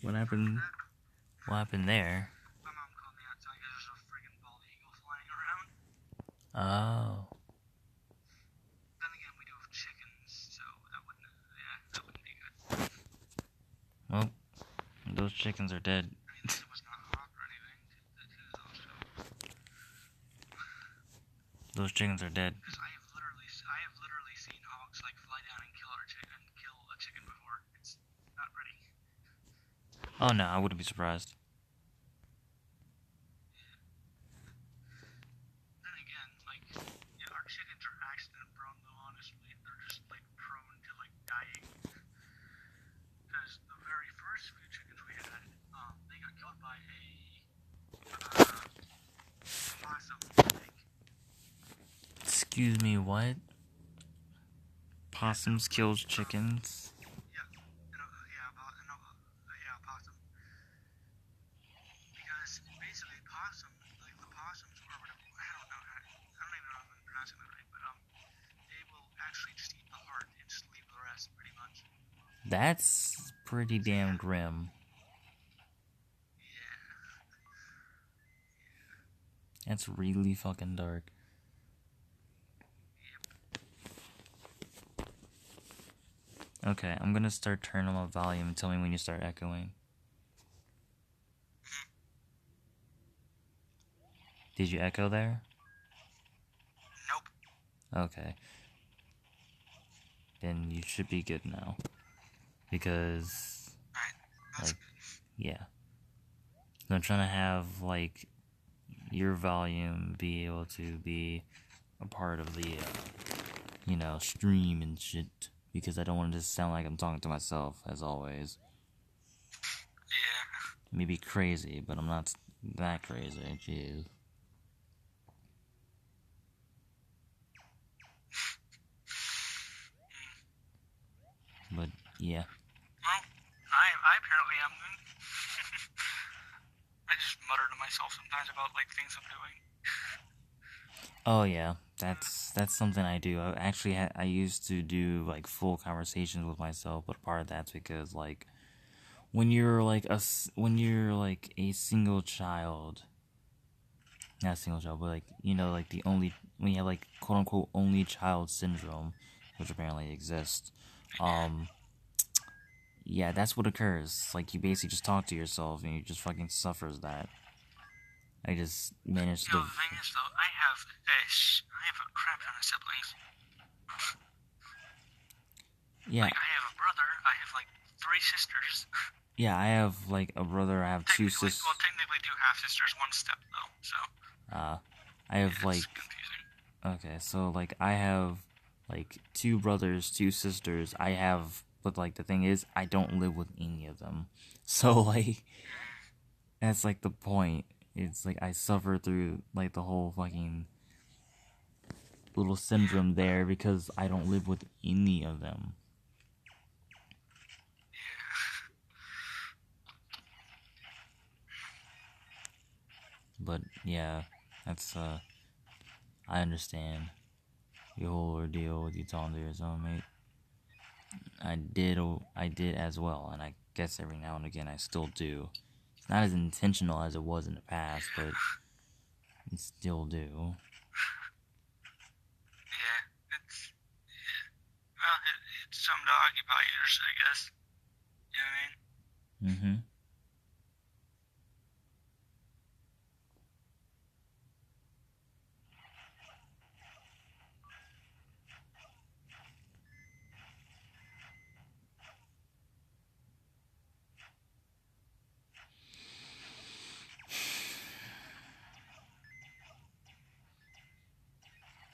What happened? What happened there? My mom called me outside because there's a friggin' bald eagle flying around. Oh. Then again, we do have chickens, so that wouldn't be good. Well, those chickens are dead. I mean, this was not hot or anything. Those chickens are dead. Because I have literally seen hogs like fly down and kill a chicken before. It's not pretty. Oh no, I wouldn't be surprised. Then again, like, yeah, our chickens are accident prone though, honestly. They're just like prone to like dying. Because the very first few chickens we had, they got killed by a possum, I think. Excuse me, what? Possums kills chickens? Yeah, possum. Because basically possums, like the possums or whatever, I don't even know if I'm pronouncing that right, but they will actually just eat the heart and just leave the rest, pretty much. That's pretty damn grim. Yeah. That's really fucking dark. Okay, I'm gonna start turning up volume and tell me when you start echoing. Did you echo there? Nope. Okay. Then you should be good now. Because, Alright, like, yeah. So I'm trying to have, like, your volume be able to be a part of the, stream and shit. Because I don't want it to sound like I'm talking to myself, as always. Yeah. Maybe crazy, but I'm not that crazy. Jeez. But, yeah. Well, I apparently am then. I just mutter to myself sometimes about, like, things I'm doing. Oh, yeah. That's something I do. I used to do, like, full conversations with myself, but part of that's because, like, when you're like a single child, not a single child, but like like when you have like quote unquote only child syndrome, which apparently exists, yeah, that's what occurs. Like you basically just talk to yourself and you just fucking suffers that. I just managed to. The thing is though, I have a crap ton of siblings. Yeah. Like I have a brother, I have like 3 sisters. Yeah, I have like a brother. I have 2 sisters. Well, technically 2 half sisters, 1 step though. So. I have like. Confusing. Okay, so like I have like 2 brothers, 2 sisters. But like the thing is, I don't live with any of them. So like, that's like the point. It's like I suffer through like the whole fucking little syndrome there because I don't live with any of them. But yeah, that's I understand your whole ordeal with you talking to your soulmate. I did as well, and I guess every now and again I still do. It's not as intentional as it was in the past, but I still do. Yeah, well, it's something to occupy you, I guess. You know what I mean? Mm-hmm.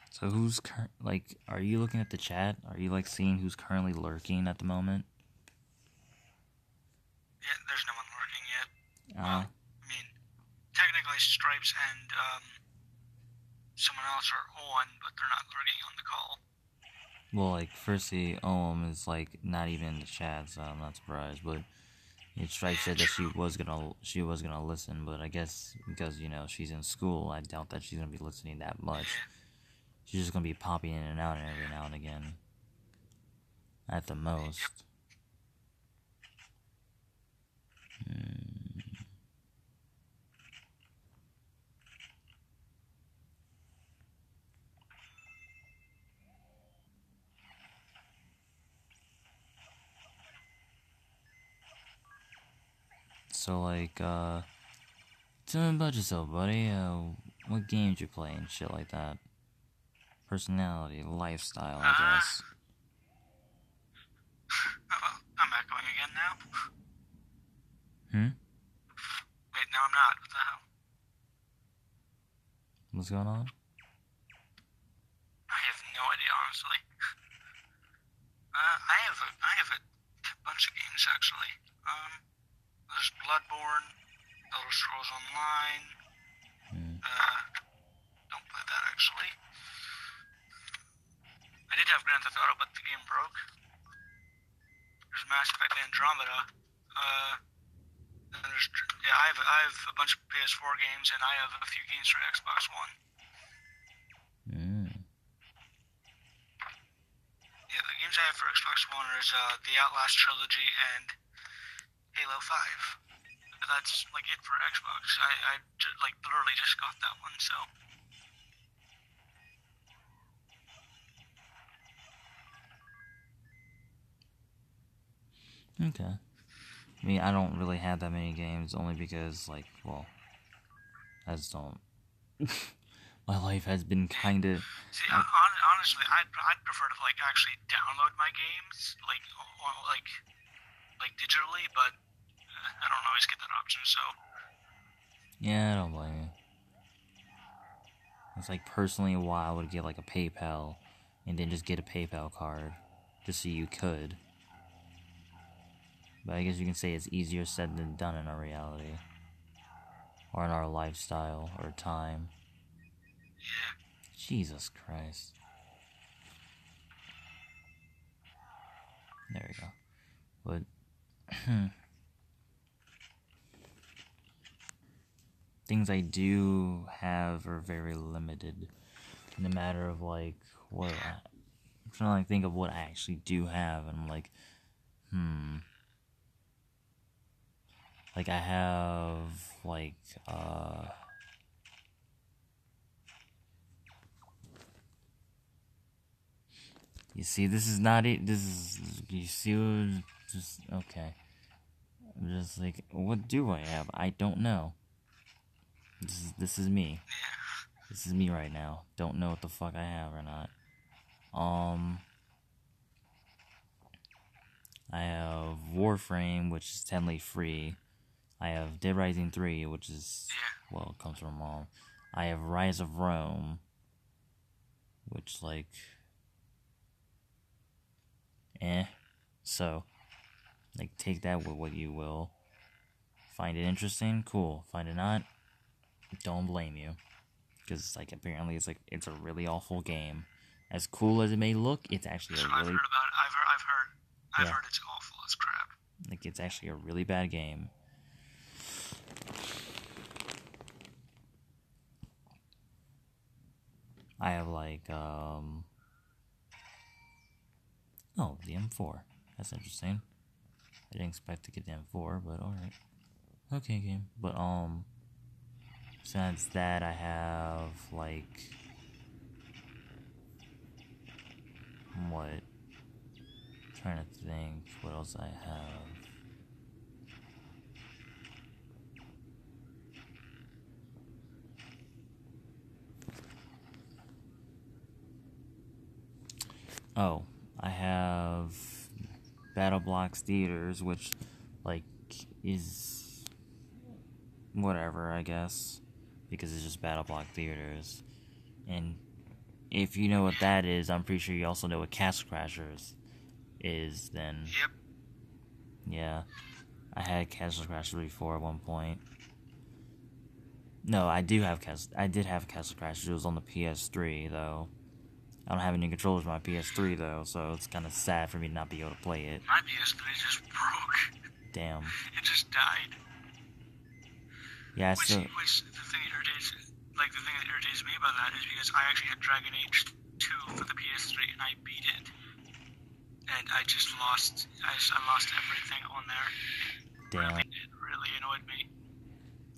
So who's are you looking at the chat? Are you like seeing who's currently lurking at the moment? Yeah, there's no one lurking yet. I mean, technically Stripes and someone else are on, but they're not lurking on the call. Well, like firstly, is like not even in the chat, so I'm not surprised. But Stripe said that she was gonna listen, but I guess because she's in school, I doubt that she's gonna be listening that much. Yeah. She's just gonna be popping in and out every now and again, at the most. Yep. so like, tell me about yourself, buddy. What games you play and shit like that. Personality, lifestyle, I guess. I'm echoing again now. Hmm? Wait, no, I'm not. What the hell? What's going on? I have no idea, honestly. I have a bunch of games actually. There's Bloodborne, Elder Scrolls Online. Don't play that actually. I did have Grand Theft Auto, but the game broke. There's Mass Effect Andromeda. And there's I have a bunch of PS4 games, and I have a few games for Xbox One. Yeah, the games I have for Xbox One is the Outlast trilogy and Halo 5. That's like it for Xbox. I like literally just got that one, so. Okay. I mean, I don't really have that many games, only because, like, well, I just don't. My life has been kind of. See, honestly, I'd prefer to like actually download my games like digitally, but I don't always get that option. So. Yeah, I don't blame you. It's like personally, why I would get like a PayPal, and then just get a PayPal card, just so you could. But I guess you can say it's easier said than done in our reality. Or in our lifestyle, or time. Yeah. Jesus Christ. There we go. But, things I do have are very limited. In the matter of, like, what... I'm trying to, like, think of what I actually do have, and I'm like, Like, I have, like, you see, this is not it. This is, you see, just, okay. I'm just like, what do I have? I don't know. This is me. This is me right now. Don't know what the fuck I have or not. I have Warframe, which is technically free. I have Dead Rising 3, which is, well, it comes from Mom. I have Rise of Rome, which, like, So, like, take that with what you will. Find it interesting? Cool. Find it not? Don't blame you. Because, like, apparently it's a really awful game. As cool as it may look, it's actually a really... I've heard about it. I've heard it's awful as crap. Like, it's actually a really bad game. I have, like, oh, the M4. That's interesting. I didn't expect to get the M4, but alright. Okay, game. But, besides that, I have, like... What? I'm trying to think what else I have. Oh, I have Battle Blocks Theaters, which, like, is whatever, I guess, because it's just Battle Block Theaters. And if you know what that is, I'm pretty sure you also know what Castle Crashers is, then... Yep. Yeah. I had Castle Crashers before at one point. No, I did have Castle Crashers. It was on the PS3, though. I don't have any controllers for my PS3, though, so it's kind of sad for me to not be able to play it. My PS3 just broke. Damn. It just died. Yeah, Which the thing that irritates me about that is because I actually had Dragon Age 2 for the PS3 and I beat it. And I just lost everything on there. Damn. It really annoyed me.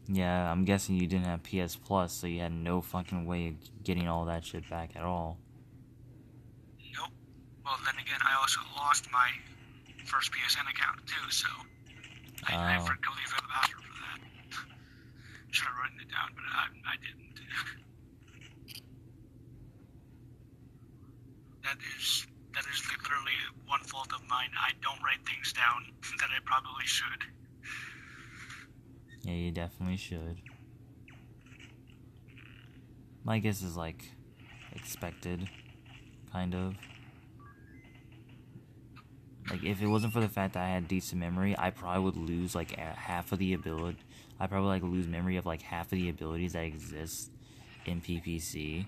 Yeah, I'm guessing you didn't have PS Plus, so you had no fucking way of getting all that shit back at all. Nope. Well, then again, I also lost my first PSN account too, so... I Oh, completely forgot the password for that. Should have written it down, but I didn't. That is literally one fault of mine. I don't write things down that I probably should. yeah, you definitely should. My guess is like expected, kind of. Like, if it wasn't for the fact that I had decent memory, I probably would lose like half of the ability. I probably like lose memory of like half of the abilities that exist in PPC.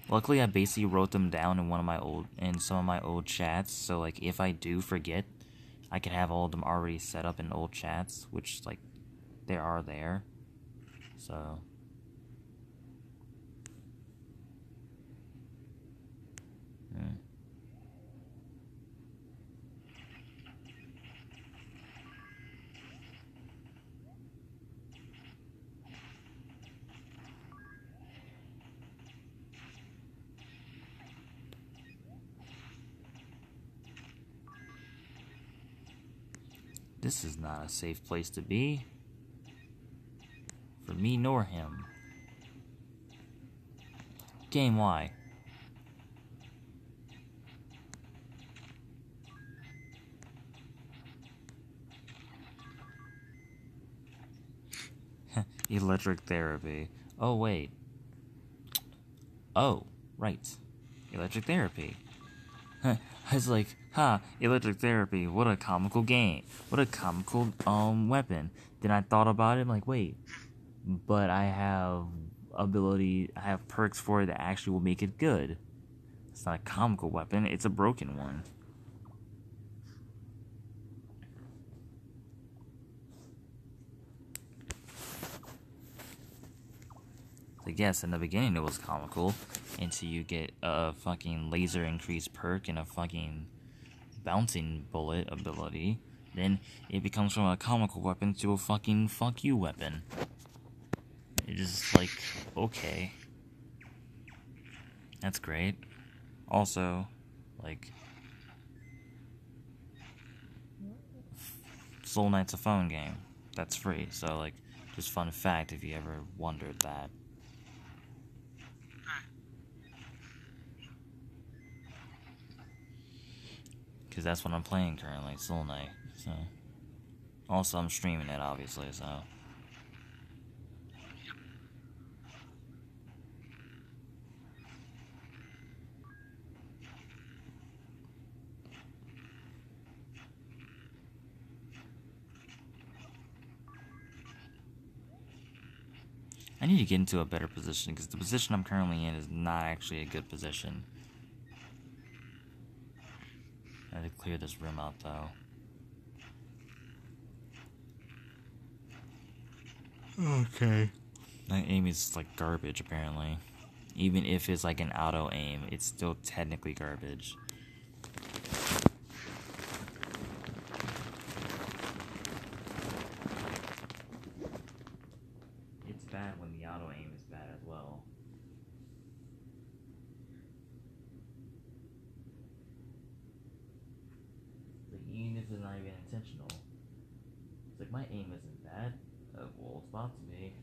Luckily, I basically wrote them down in some of my old chats. So like, if I do forget, I can have all of them already set up in old chats, which like they are there. So. Hmm. This is not a safe place to be. For me nor him. Game, why? Electric therapy. Oh, wait. Oh, right. Electric therapy. I was like, electric therapy. What a comical game. What a comical weapon. Then I thought about it, I'm like, wait, but I have perks for it that actually will make it good. It's not a comical weapon, it's a broken one. I guess in the beginning it was comical until you get a fucking laser increase perk and a fucking bouncing bullet ability. Then it becomes from a comical weapon to a fucking fuck you weapon. It's just like, okay. That's great. Also, like, Soul Knight's a phone game. That's free. So, like, just fun fact if you ever wondered that. Because that's what I'm playing currently, Soul Knight. So, also, I'm streaming it, obviously, so. I need to get into a better position because the position I'm currently in is not actually a good position. I have to clear this room out though. Okay. My aim is like garbage apparently. Even if it's like an auto aim, it's still technically garbage. It's bad when the auto aim is bad as well. Like, even if it's not even intentional. It's like, my aim isn't bad. Well, it's about to be.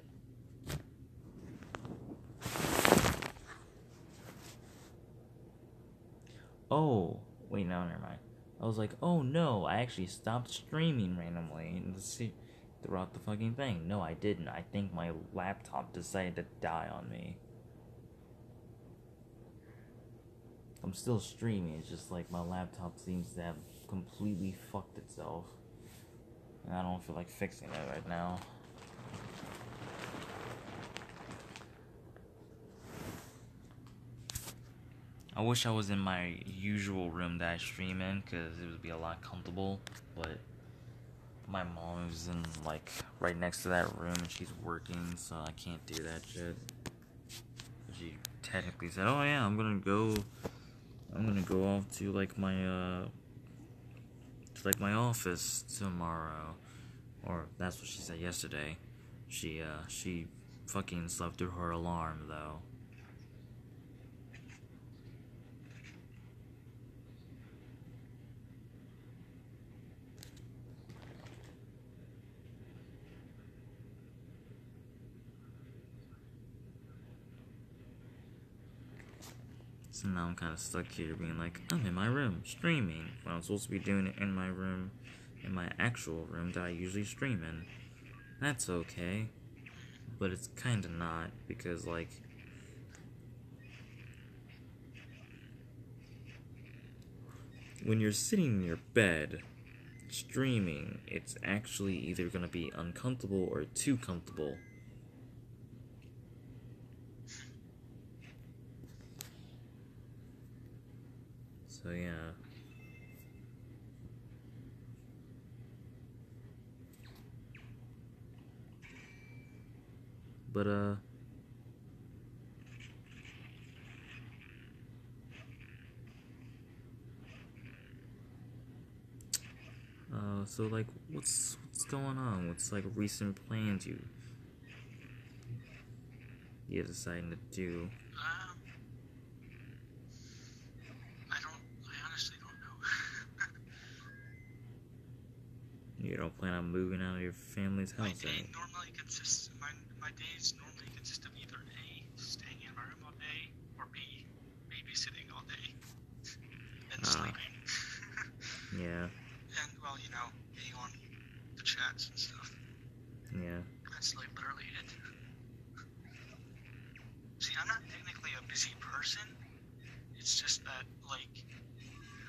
Oh, wait, no, never mind. I was like, oh no, I actually stopped streaming randomly and see throughout the fucking thing. No, I didn't. I think my laptop decided to die on me. I'm still streaming, it's just like my laptop seems to have completely fucked itself. And I don't feel like fixing it right now. I wish I was in my usual room that I stream in, because it would be a lot comfortable, but my mom is in, like, right next to that room, and she's working, so I can't do that shit. She technically said, oh yeah, I'm gonna go off to, like, my office tomorrow. Or, that's what she said yesterday. She fucking slept through her alarm, though. So now I'm kind of stuck here being like, I'm in my room, streaming, when I'm supposed to be doing it in my room, in my actual room that I usually stream in. That's okay, but it's kinda not, because, like, when you're sitting in your bed, streaming, it's actually either gonna be uncomfortable or too comfortable. So, yeah. But, so, like, what's going on? What's, like, recent plans you're deciding to do? I honestly don't know. You don't plan on moving out of your family's My house, day right? normally consists my days normally consist of either A, staying in my room all day, or B, babysitting all day and sleeping. Yeah. And well, you know, being on the chats and stuff. Yeah. That's like literally it. See, I'm not technically a busy person. It's just that, like,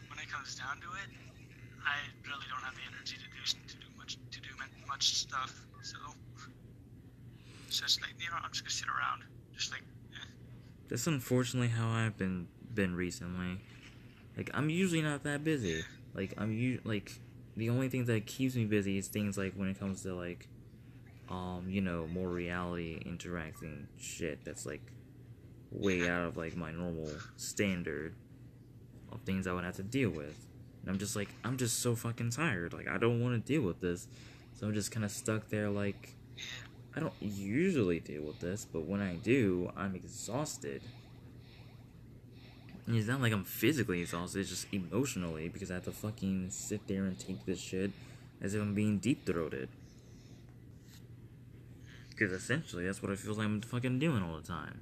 when it comes down to it, I really don't have the energy to do much stuff. So it's just like, you know, I'm just gonna sit around, just like. That's unfortunately how I've been recently. Like, I'm usually not that busy. Like, like, the only thing that keeps me busy is things like when it comes to, like, you know, more reality interacting shit that's, like, way out of, like, my normal standard of things I would have to deal with. And I'm just like, I'm just so fucking tired. Like, I don't want to deal with this. So I'm just kind of stuck there, like, I don't usually deal with this, but when I do, I'm exhausted. And it's not like I'm physically exhausted, it's just emotionally, because I have to fucking sit there and take this shit as if I'm being deep-throated. Because essentially, that's what it feels like I'm fucking doing all the time.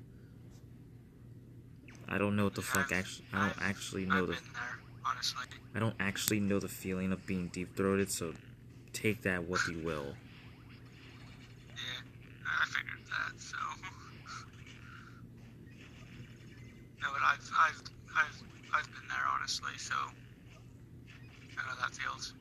I don't know what the fuck actually. I don't actually know I've been there, honestly. I don't actually know the feeling of being deep-throated, so take that what you will. Yeah, I figured that. So no, but I've been there, honestly. So I know that feels.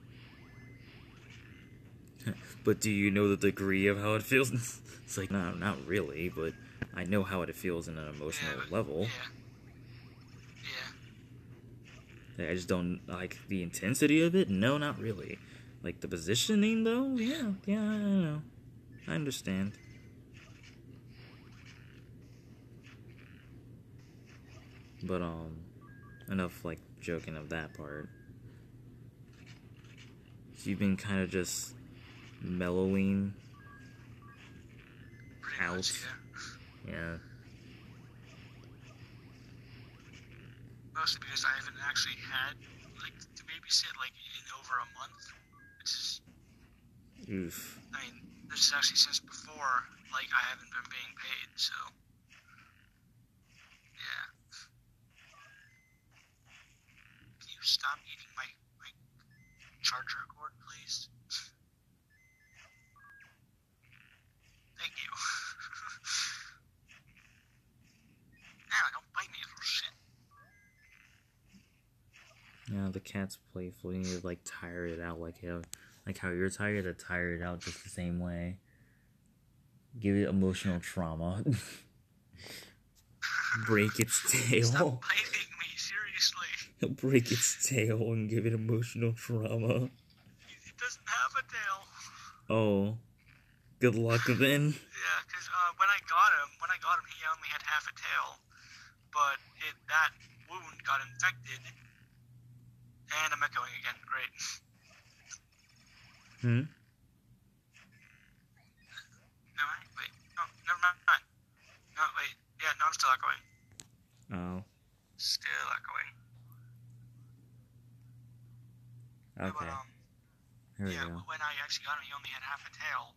But do you know the degree of how it feels? It's like, no, not really, but I know how it feels in an emotional level. Yeah. I just don't like the intensity of it. No, not really. Like the positioning, though. Yeah, I know. I understand. But enough like joking of that part. So you've been kind of just mellowing Pretty out. much, Yeah. Mostly because I haven't actually had like to babysit like in over a month. It's just, Oof. I mean, this is actually since before like I haven't been being paid. So yeah. Can you stop eating my charger cord, please? Thank you. Now, don't bite me, little shit. Yeah, the cat's playful. You need to like tire it out like how you're tired. To tire it out just the same way. Give it emotional trauma. Break its tail. Stop biting me, seriously. Break its tail and give it emotional trauma. It doesn't have a tail. Oh, good luck then. Yeah, because when I got him, he only had half a tail, but that wound got infected, and I'm echoing again. Great. No, wait. No, never mind. No, wait. Yeah, no, I'm still echoing. Oh. Still echoing. Okay. But, yeah, when I actually got him, he only had half a tail,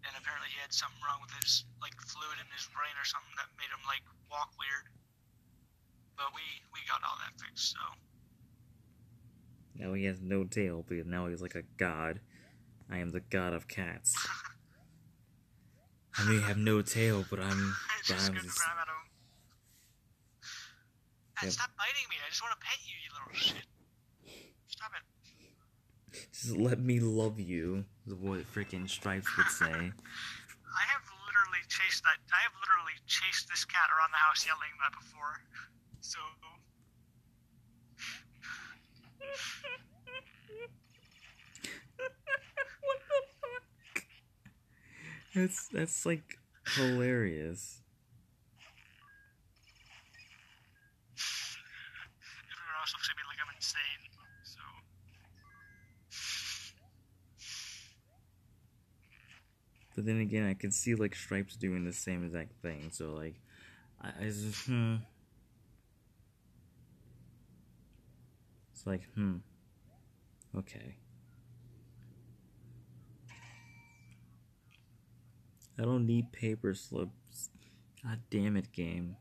and apparently he had something wrong with his like fluid in his brain or something that made him like walk weird. but we got all that fixed. So Now he has no tail, because now he's like a god. I am the god of cats. I may have no tail, but I'm. it's But just I'm good just. crap at him. Yep. Stop biting me! I just want to pet you, you little shit. Stop it. Just let me love you, is what freaking Stripes would say. I have literally chased this cat around the house yelling that before. So What the fuck? That's like hilarious. everyone else looks at me like I'm insane. So But then again, I can see like Stripes doing the same exact thing. So like, I just It's like okay. I don't need paper slips. God damn it, game.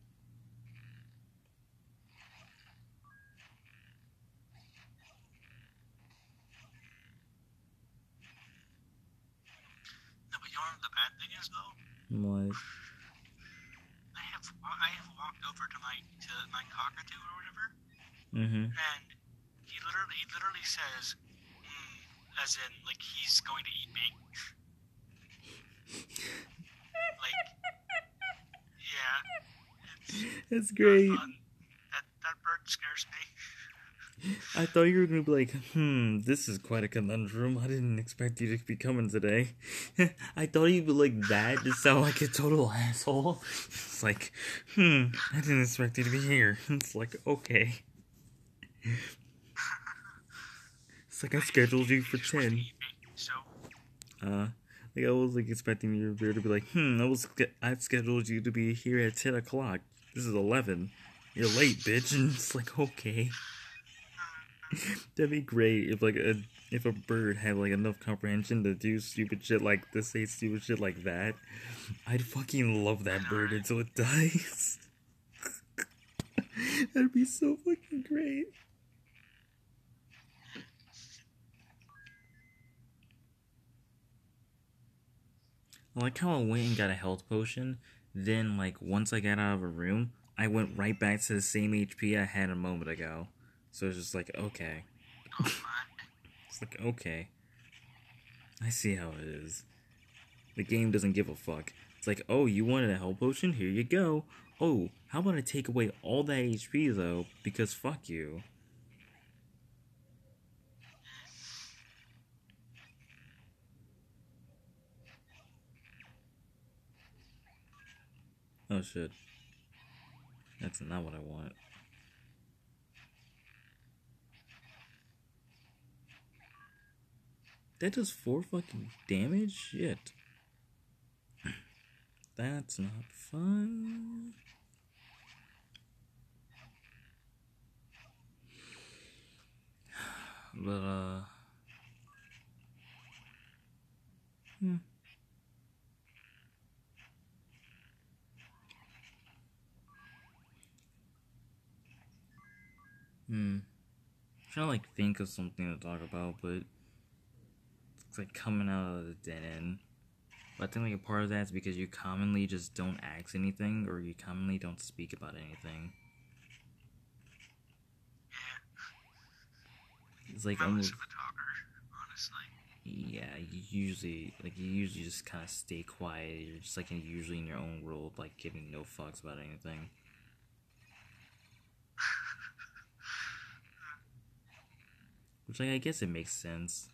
no, but you know what the bad thing is though? What? I have walked over to my cockatoo or whatever, Mm-hmm. and he literally says, as in like he's going to eat me. Like, yeah, That's great. fun. That bird scares me. I thought you were gonna be like, this is quite a conundrum. I didn't expect you to be coming today. I thought you'd be like that to sound like a total asshole. It's like, I didn't expect you to be here. It's like, okay. It's like I scheduled you for 10. So Like I was like expecting you there to be like, I scheduled you to be here at 10 o'clock. This is 11. You're late, bitch. And it's like, okay. That'd be great if a bird had like enough comprehension to do stupid shit like to say stupid shit like that. I'd fucking love that bird until it dies. That'd be so fucking great. I like how I went and got a health potion. Then, like, once I got out of a room, I went right back to the same HP I had a moment ago. So it's just like, okay. It's like, okay. I see how it is. The game doesn't give a fuck. It's like, oh, you wanted a health potion? Here you go. Oh, how about I take away all that HP, though? Because fuck you. Oh, shit. That's not what I want. That does 4 fucking damage? Shit. That's not fun. But, trying to like think of something to talk about, but it's like coming out of the dead end. But I think like a part of that is because you commonly just don't ask anything, or you commonly don't speak about anything. yeah, It's like I'm almost, less of a talker, honestly. yeah. You usually just kind of stay quiet. You're just like usually in your own world, like giving no fucks about anything. Which like I guess it makes sense.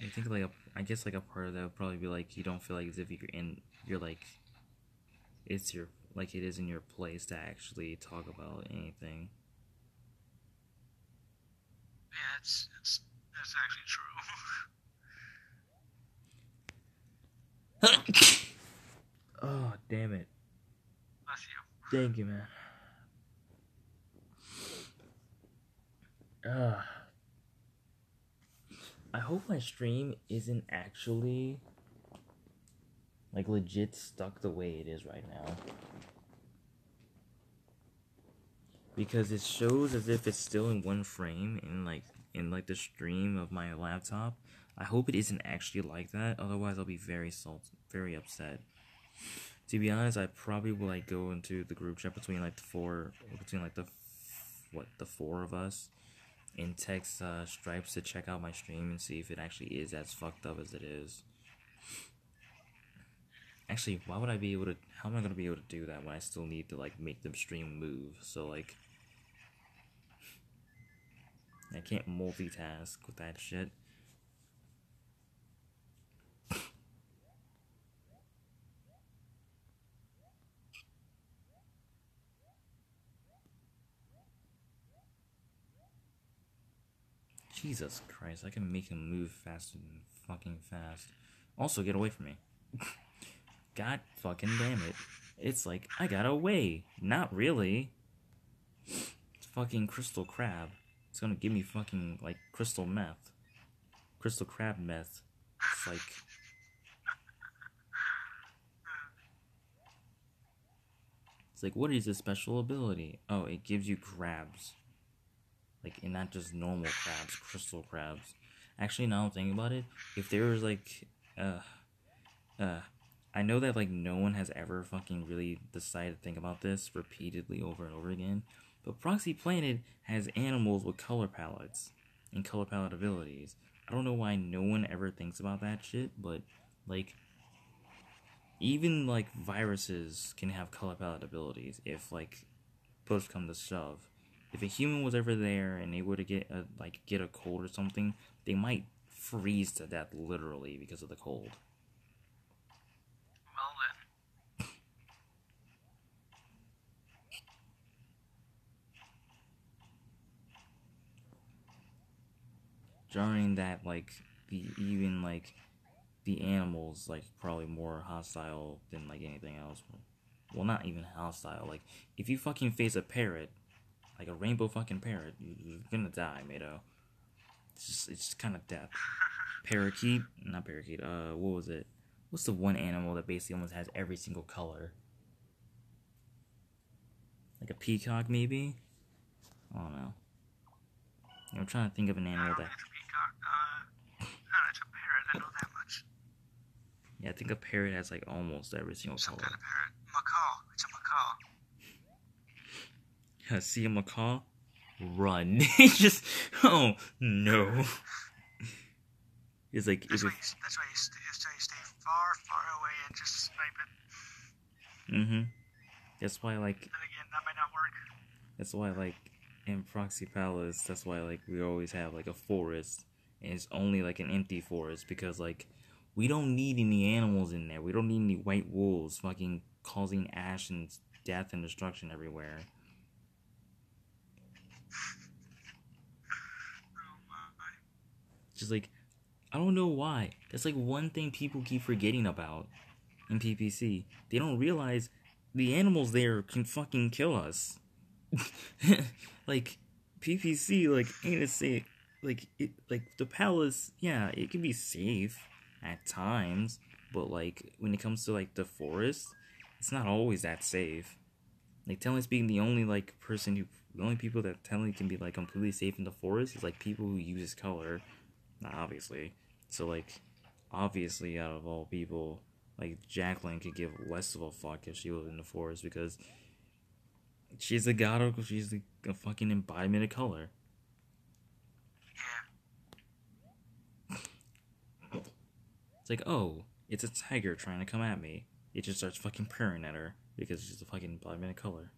I think like I guess like a part of that would probably be like you don't feel like as if you're like it's your like it is in your place to actually talk about anything. Yeah, that's actually true. Oh, damn it. Bless you. Thank you, man. I hope my stream isn't actually like legit stuck the way it is right now. Because it shows as if it's still in one frame in like the stream of my laptop. I hope it isn't actually like that, otherwise I'll be very upset. To be honest, I probably will like go into the group chat between like the four of us and text Stripes to check out my stream and see if it actually is as fucked up as it is. Actually, why would I be able to? How am I gonna be able to do that when I still need to like make the stream move? So like, I can't multitask with that shit. Jesus Christ, I can make him move faster than fucking fast. Also, get away from me. God fucking damn it. It's like, I got away. Not really. It's fucking crystal crab. It's gonna give me fucking, like, crystal meth. Crystal crab meth. It's like... It's like, what is this special ability? Oh, it gives you crabs. Like, and not just normal crabs, crystal crabs. Actually, now I'm thinking about it, if there was, like, I know that, like, no one has ever fucking really decided to think about this repeatedly over and over again, but Proxy Planet has animals with color palettes and color palette abilities. I don't know why no one ever thinks about that shit, but, like, even, like, viruses can have color palette abilities if, like, push come to shove. If a human was ever there and they were to get a cold or something, they might freeze to death literally because of the cold. Well then. During that, like, the animals, like, probably more hostile than, like, anything else. Well, not even hostile. Like, if you fucking face a parrot, like a rainbow fucking parrot, you're gonna die, Mado. It's just kind of death. Not parakeet, what was it? What's the one animal that basically almost has every single color? Like a peacock, maybe? I don't know. I'm trying to think of an animal that... It's a peacock. No, it's a parrot. I know that much. Yeah, I think a parrot has, like, almost every single Some color. kind of parrot. Macaw. It's a macaw. Yeah, see a macaw? Run. It's just... Oh, no. It's like... That's why you stay far away and just snipe it. Mm-hmm. That's why, like... Then again, that might not work. That's why, like, in Proxy Palace, that's why, like, we always have, like, a forest. And it's only, like, an empty forest. Because, like, we don't need any animals in there. We don't need any white wolves fucking causing ash and death and destruction everywhere. Oh my. Just, like, I don't know why. That's, like, one thing people keep forgetting about in PPC. They don't realize the animals there can fucking kill us. Like, PPC, like, ain't it safe? Like, the palace, yeah, it can be safe at times, but, like, when it comes to, like, the forest, it's not always that safe. Like, technically speaking, the only people that technically can be, like, completely safe in the forest is, like, people who use color. Not obviously. So, like, obviously, out of all people, like, Jacqueline could give less of a fuck if she was in the forest because she's a she's a fucking embodiment of color. Yeah. It's like, oh, it's a tiger trying to come at me. It just starts fucking purring at her because she's a fucking embodiment of color.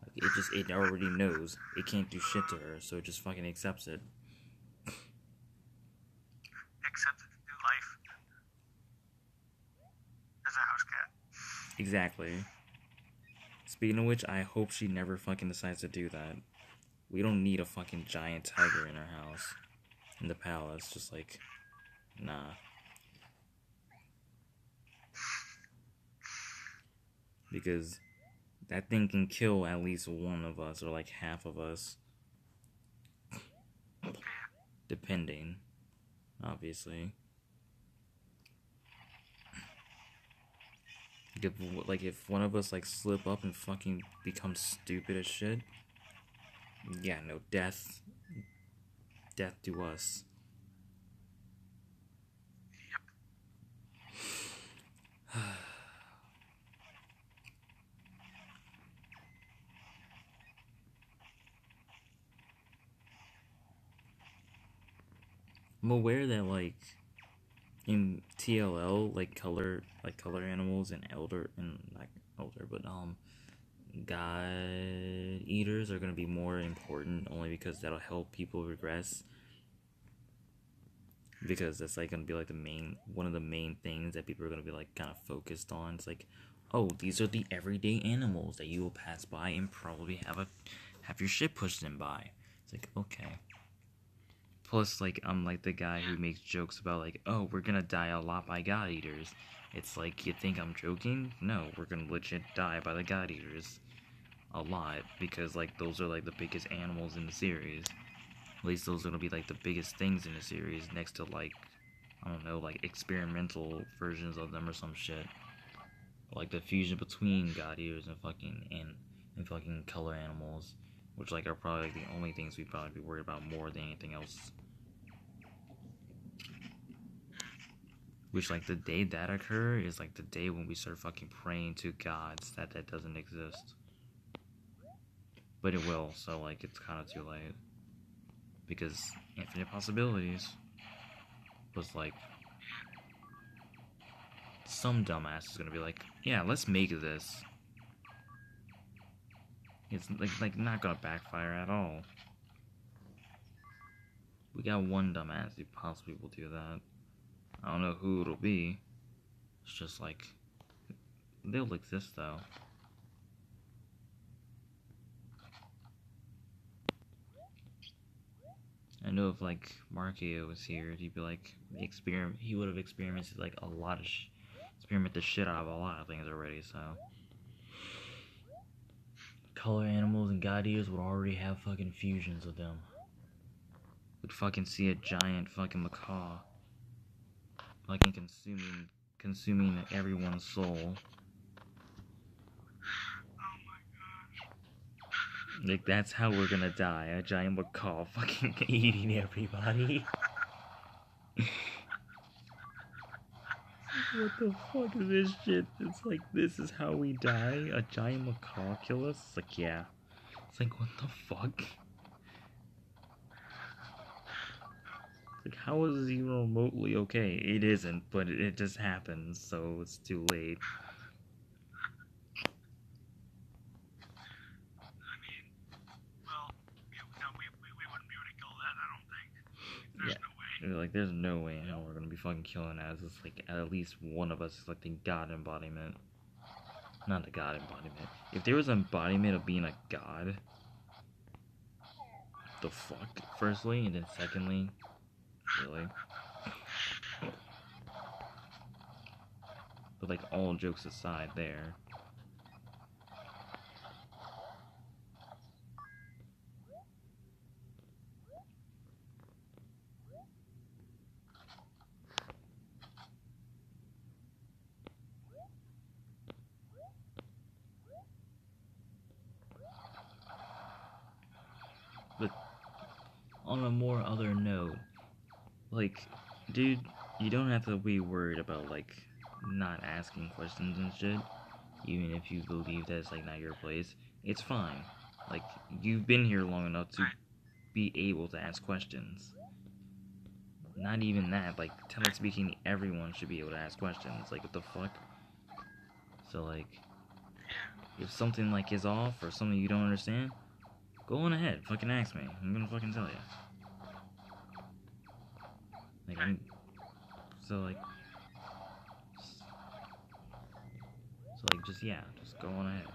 Like, it already knows it can't do shit to her, so it just fucking accepts it. Accepted new life. As a house cat. Exactly. Speaking of which, I hope she never fucking decides to do that. We don't need a fucking giant tiger in our house. In the palace. Just like, nah. Because that thing can kill at least one of us, or like half of us. Depending. obviously. If one of us like slip up and fucking become stupid as shit, yeah, no, death to us. Yep. I'm aware that like in TLL, color animals and elder and not elder, but god eaters are gonna be more important only because that'll help people regress, because that's like gonna be like the main one of the main things that people are gonna be like kind of focused on. It's like, oh, these are the everyday animals that you will pass by and probably have your shit pushed in by. It's like, okay. Plus, like, I'm like the guy who makes jokes about like, oh, we're gonna die a lot by god eaters. It's like, you think I'm joking? No, we're gonna legit die by the god eaters a lot, because like those are like the biggest animals in the series. At least those are gonna be like the biggest things in the series, next to like, I don't know, like experimental versions of them or some shit. Like the fusion between god eaters and fucking color animals, which like are probably like the only things we'd probably be worried about more than anything else. Which like the day that occur is like the day when we start fucking praying to gods that doesn't exist. But it will, so like it's kind of too late. Because infinite possibilities was like, some dumbass is gonna be like, yeah, let's make this. It's like not gonna backfire at all. We got one dumbass who possibly will do that. I don't know who it'll be. It's just like, they'll exist though. I know if like Markio was here, he'd be like, he would have experimented like a lot of experiment the shit out of a lot of things already. So color animals and god eaters would already have fucking fusions with them. We'd fucking see a giant fucking macaw fucking consuming everyone's soul. Oh my gosh. Like that's how we're gonna die. A giant macaw fucking eating everybody. What the fuck is this shit? It's like, this is how we die? A giant macaw kill us? It's like, yeah. It's like, what the fuck? It's like, how is this even remotely okay? It isn't, but it just happens, so it's too late. I mean, well, no, we wouldn't be able to kill that, I don't think. There's Yeah. no way. Like, there's no way in hell we're gonna be fucking killing as it's like at least one of us is like the god embodiment. Not the god embodiment. If there was an embodiment of being a god, the fuck? Firstly, and then secondly, really. But like all jokes aside, there. But on a more other note, like, dude, you don't have to be worried about like not asking questions and shit. Even if you believe that it's like not your place, it's fine. Like, you've been here long enough to be able to ask questions. Not even that, like, technically speaking, everyone should be able to ask questions. Like, what the fuck? So, like, if something, like, is off or something you don't understand, go on ahead, fucking ask me. I'm gonna fucking tell you. Like, just, yeah, just go on ahead.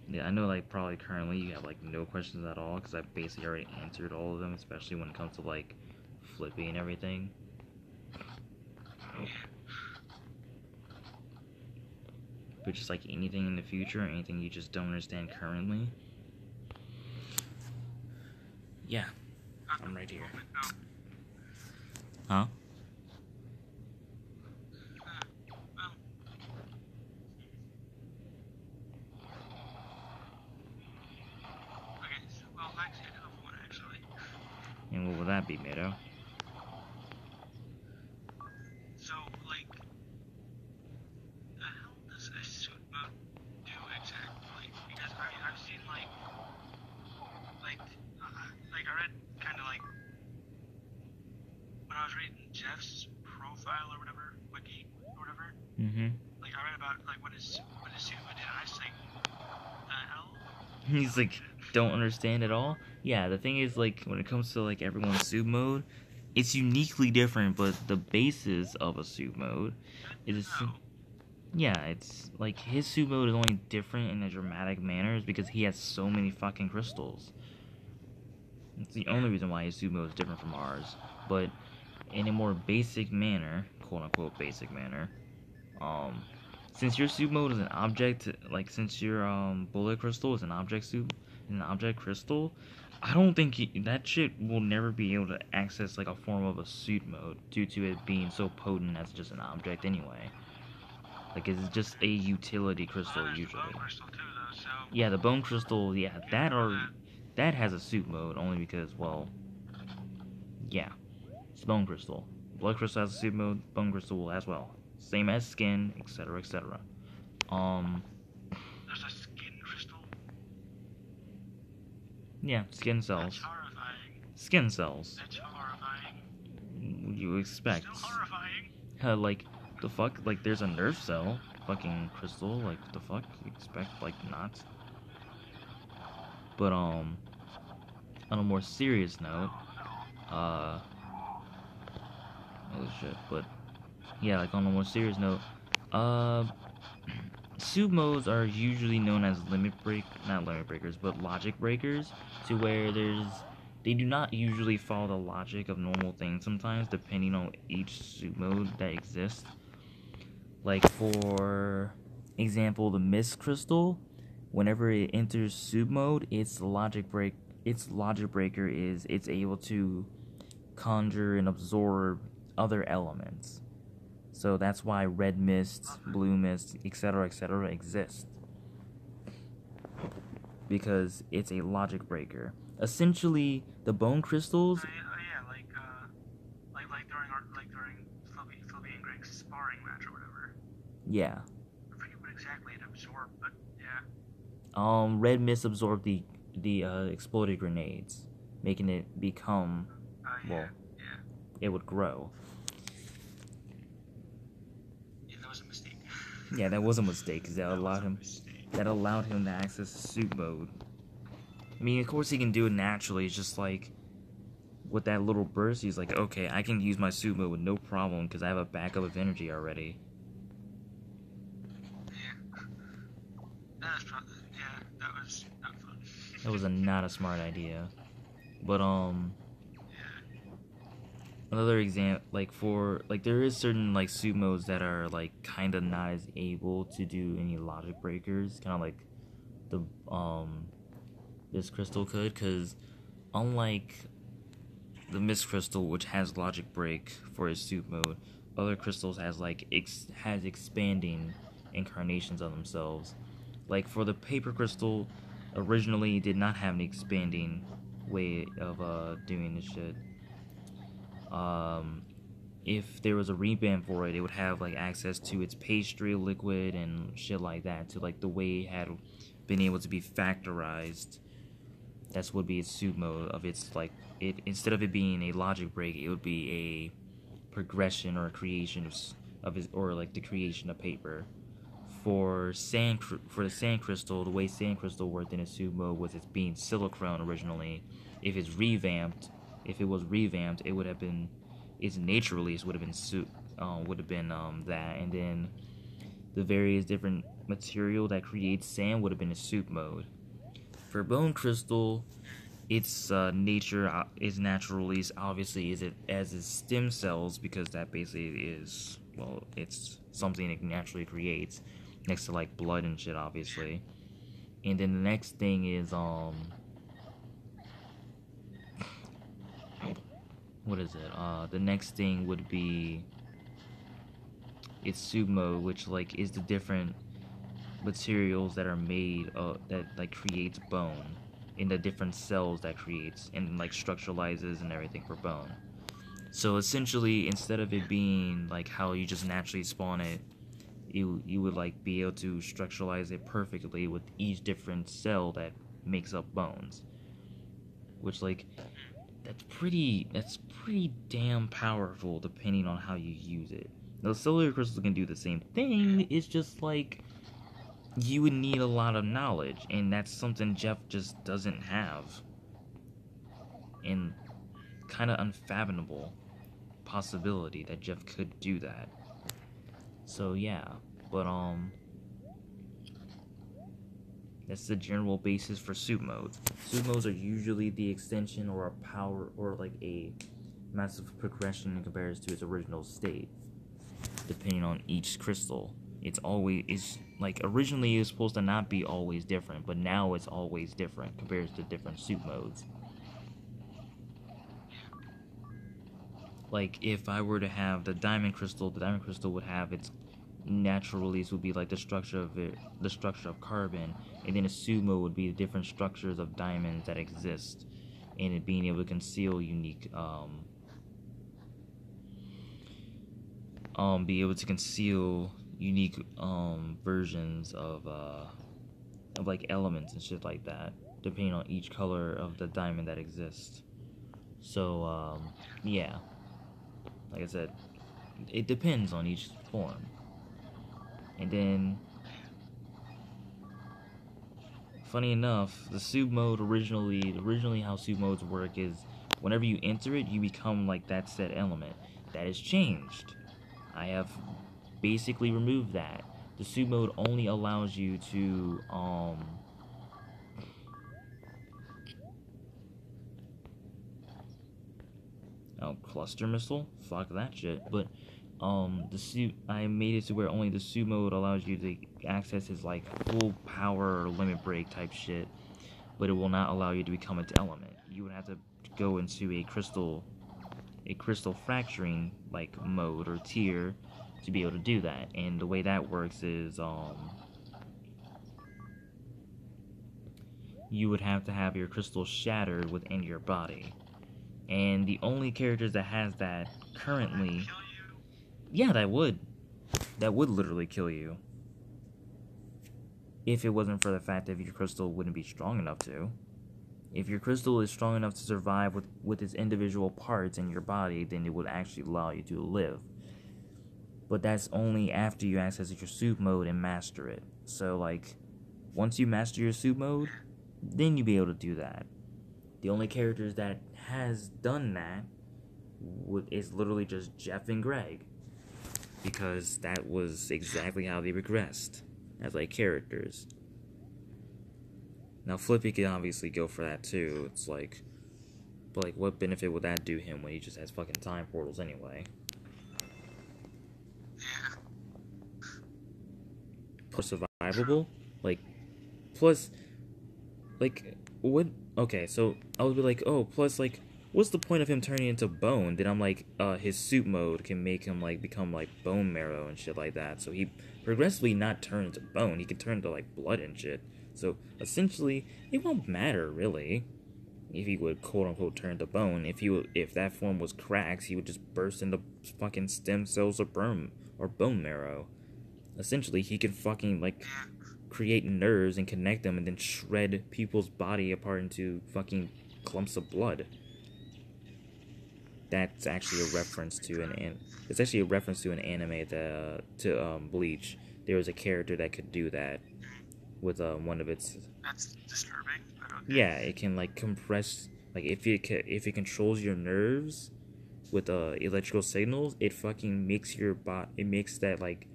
Yeah, I know, like, probably currently you have, like, no questions at all, because I basically already answered all of them, especially when it comes to, like, flipping and everything. but just like anything in the future, anything you just don't understand currently. Yeah, I'm right here. Huh? Okay, so, well, actually, I do have one, actually. And what would that be, Meadow? So, like, the hell does a suit mode do exactly? Because I've seen, I read kind of like, when I was reading Jeff's profile or whatever, wiki or whatever, Mm-hmm. like, I read about, like, what his suit mode did, and I was like, the hell? He's like, don't understand at all. Yeah, the thing is, like, when it comes to like everyone's soup mode, it's uniquely different, but the basis of a soup mode is yeah, it's like his soup mode is only different in a dramatic manner is because he has so many fucking crystals. It's the only reason why his soup mode is different from ours. But in a more basic manner, quote unquote basic manner, um, since your soup mode is an object, like since your bullet crystal is an object crystal, I don't think that shit will never be able to access like a form of a suit mode due to it being so potent as just an object anyway. Like it's just a utility crystal Well, there's the usually. bone crystal too, though. So Yeah, the bone crystal, yeah, you that know or that has a suit mode only because, well, yeah, it's bone crystal. Blood crystal has a suit mode, bone crystal as well. Same as skin, etc., etc. Um, there's a skin crystal. yeah, skin That's cells. horrifying. Skin cells. That's horrifying. You expect. Still horrifying. Like, the fuck? Like, there's a nerf cell. Fucking crystal. Like, the fuck? You expect, like, not? But, on a more serious note, oh shit, but, yeah, like, on a more serious note, soup modes are usually known as not limit breakers, but logic breakers, to where they do not usually follow the logic of normal things sometimes, depending on each soup mode that exists. Like, for example, the mist crystal, whenever it enters soup mode, its logic breaker is it's able to conjure and absorb other elements. So that's why red mist, blue mist, etc., exist. Because it's a logic breaker. Essentially, the bone crystals. Yeah, like during Philby and Greg's sparring match or whatever. Yeah. I forget what exactly it absorbed, but yeah. Red mist absorbed the exploded grenades, making it become well. Yeah. It would grow. Yeah, that was a mistake. Yeah, that was a mistake because that allowed him to access soup mode. I mean, of course he can do it naturally. It's just like with that little burst, he's like, okay, I can use my soup mode with no problem because I have a backup of energy already. Yeah. That was not fun. That was not a smart idea. But another example, there is certain like soup modes that are like kind of not as able to do any logic breakers, kind of like the this crystal could, because unlike the mist crystal, which has logic break for its soup mode, other crystals has has expanding incarnations of themselves. Like for the paper crystal, originally did not have an expanding way of doing this shit. If there was a revamp for it, it would have like access to its pastry liquid and shit like that, to like the way it had been able to be factorized. That's would be its soup mode of its like it, instead of it being a logic break, it would be a progression or a creation of its, or like the creation of paper. For the sand crystal, the way sand crystal worked in its soup mode was it's being silicone originally. If it was revamped, it would have been its nature release would have been that, and then the various different material that creates sand would have been a soup mode. For bone crystal, its its natural release obviously is it as its stem cells, because that basically is, well, it's something it naturally creates. next to like blood and shit, obviously. And then the next thing is what is it? The next thing would be its soup mode, which like is the different materials that are made that like creates bone in the different cells that creates and like structuralizes and everything for bone. So essentially, instead of it being like how you just naturally spawn it, you would like be able to structuralize it perfectly with each different cell that makes up bones, which like that's pretty damn powerful depending on how you use it. Now, cellular crystals can do the same thing. It's just like you would need a lot of knowledge, and that's something Jeff just doesn't have, and kind of unfathomable possibility that Jeff could do that. So yeah, but that's the general basis for soup modes. Soup modes are usually the extension or a power or like a massive progression in comparison to its original state, depending on each crystal. It's like originally it was supposed to not be always different, but now it's always different compared to different soup modes. Like if I were to have the diamond crystal would have its natural release would be like the structure of carbon, and then a sumo would be the different structures of diamonds that exist, and it being able to conceal unique be able to conceal unique versions of like elements and shit like that, depending on each color of the diamond that exists. So yeah, like I said, it depends on each form. And then, funny enough, the soup mode originally how soup modes work is whenever you enter it, you become like that said element. That has changed. I have basically removed that. The soup mode only allows you to cluster missile. Fuck that shit. But the suit I made it to where only the suit mode allows you to access his like full power or limit break type shit, but it will not allow you to become its element. You would have to go into a crystal fracturing like mode or tier to be able to do that. And the way that works is you would have to have your crystal shattered within your body. And the only characters that has that currently, yeah, that would literally kill you if it wasn't for the fact that your crystal wouldn't be strong enough to. If your crystal is strong enough to survive with its individual parts in your body, then it would actually allow you to live. But that's only after you access your soup mode and master it. So like, once you master your soup mode, then you'll be able to do that. The only characters that has done that is literally just Jeff and Greg, because that was exactly how they regressed as like characters. Now Flippy can obviously go for that too. It's like, but like, what benefit would that do him when he just has fucking time portals anyway? Plus survivable, like, plus, like, what? Okay, so I would be like, oh, plus like, what's the point of him turning into bone? Then I'm like, his soup mode can make him like become like bone marrow and shit like that. So he progressively not turn into bone. He can turn to like blood and shit. So essentially, it won't matter really if he would quote unquote turn to bone. If that form was cracks, he would just burst into fucking stem cells or bone marrow. Essentially, he could fucking like create nerves and connect them and then shred people's body apart into fucking clumps of blood. That's actually a reference to it's actually a reference to an anime to Bleach. There was a character that could do that with one of its. That's disturbing. But okay. Yeah, it can like compress, like if it controls your nerves with electrical signals, it fucking makes it makes that like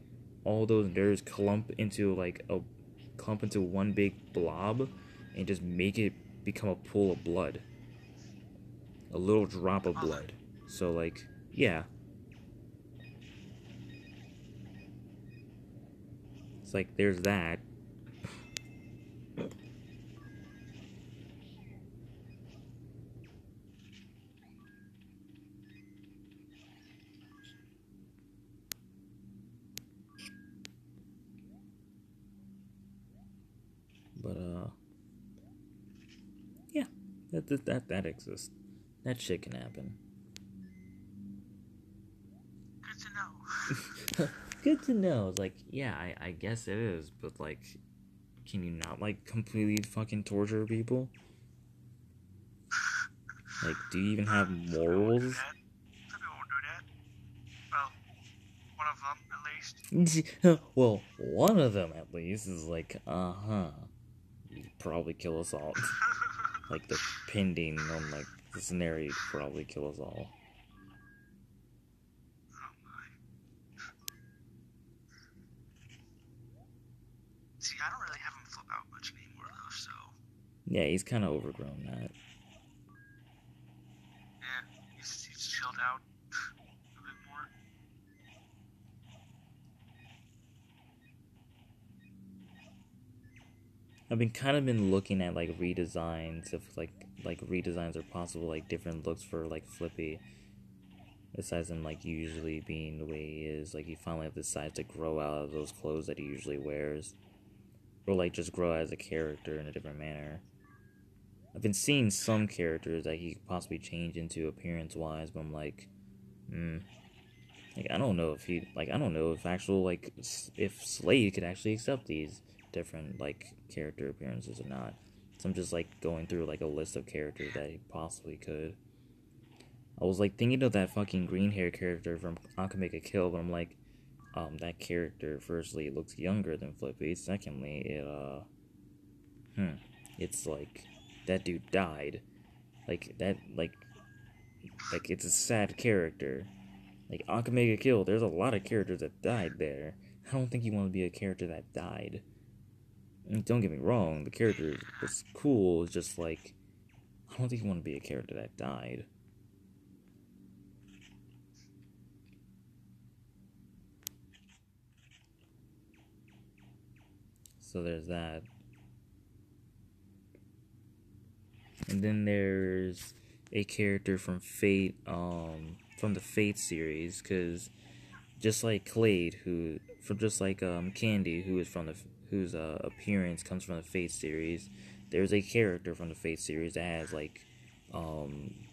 all those nerves clump into one big blob and just make it become a pool of blood, a little drop of blood. So like, yeah. It's like there's that. But yeah, that exists. That shit can happen. Good to know. Good to know. It's like, yeah, I guess it is, but like, can you not like completely fucking torture people? Like, do you even have Some people won't do morals? that. Some people won't do that. Well, one of them at least. Well, one of them at least is like, you'd probably kill us all. Like, depending on like the scenario, you'd probably kill us all. Oh my. See, I don't really have him flip out much anymore though, so Yeah, he's kind of overgrown that. yeah, he's chilled out a bit more. I've been kind of been looking at like redesigns if like redesigns are possible, like different looks for like Flippy. Besides him like usually being the way he is, like he finally decides to grow out of those clothes that he usually wears, or like just grow as a character in a different manner. I've been seeing some characters that he could possibly change into appearance wise, but I'm like, like I don't know if he like I don't know if actual like if Slade could actually accept these different like character appearances or not. So I'm just like going through like a list of characters that he possibly could. I was like thinking of that fucking green hair character from I Can Make a Kill, but I'm like, that character firstly it looks younger than Flippy. Secondly, it's like that dude died. Like that, like it's a sad character. Like I Can Make a Kill. There's a lot of characters that died there. I don't think you want to be a character that died. And don't get me wrong, the character was cool. It's just like I don't think you want to be a character that died. So there's that. And then there's a character from Fate, from the Fate series, because just like Clade, who from just like Candy, who is from the whose appearance comes from the Fate series. There's a character from the Fate series that has like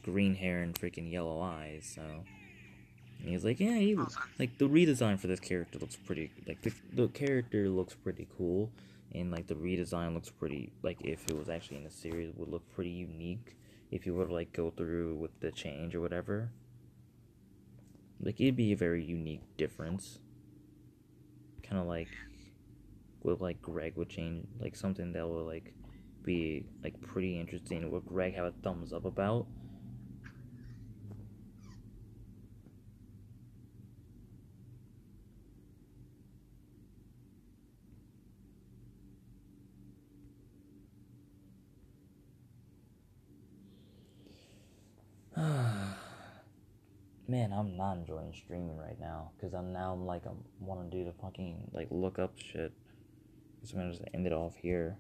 green hair and freaking yellow eyes. So and he's like, yeah, Well then, like the redesign for this character looks pretty. Like the character looks pretty cool, and like the redesign looks pretty. Like if it was actually in the series, would look pretty unique. If you were to like go through with the change or whatever, like it'd be a very unique difference. Kind of like what like Greg would change, like something that would like be like pretty interesting. Would Greg have a thumbs up about? Man, I'm not enjoying streaming right now because I'm like I want to do the fucking like look up shit. So I'm gonna just end it off here.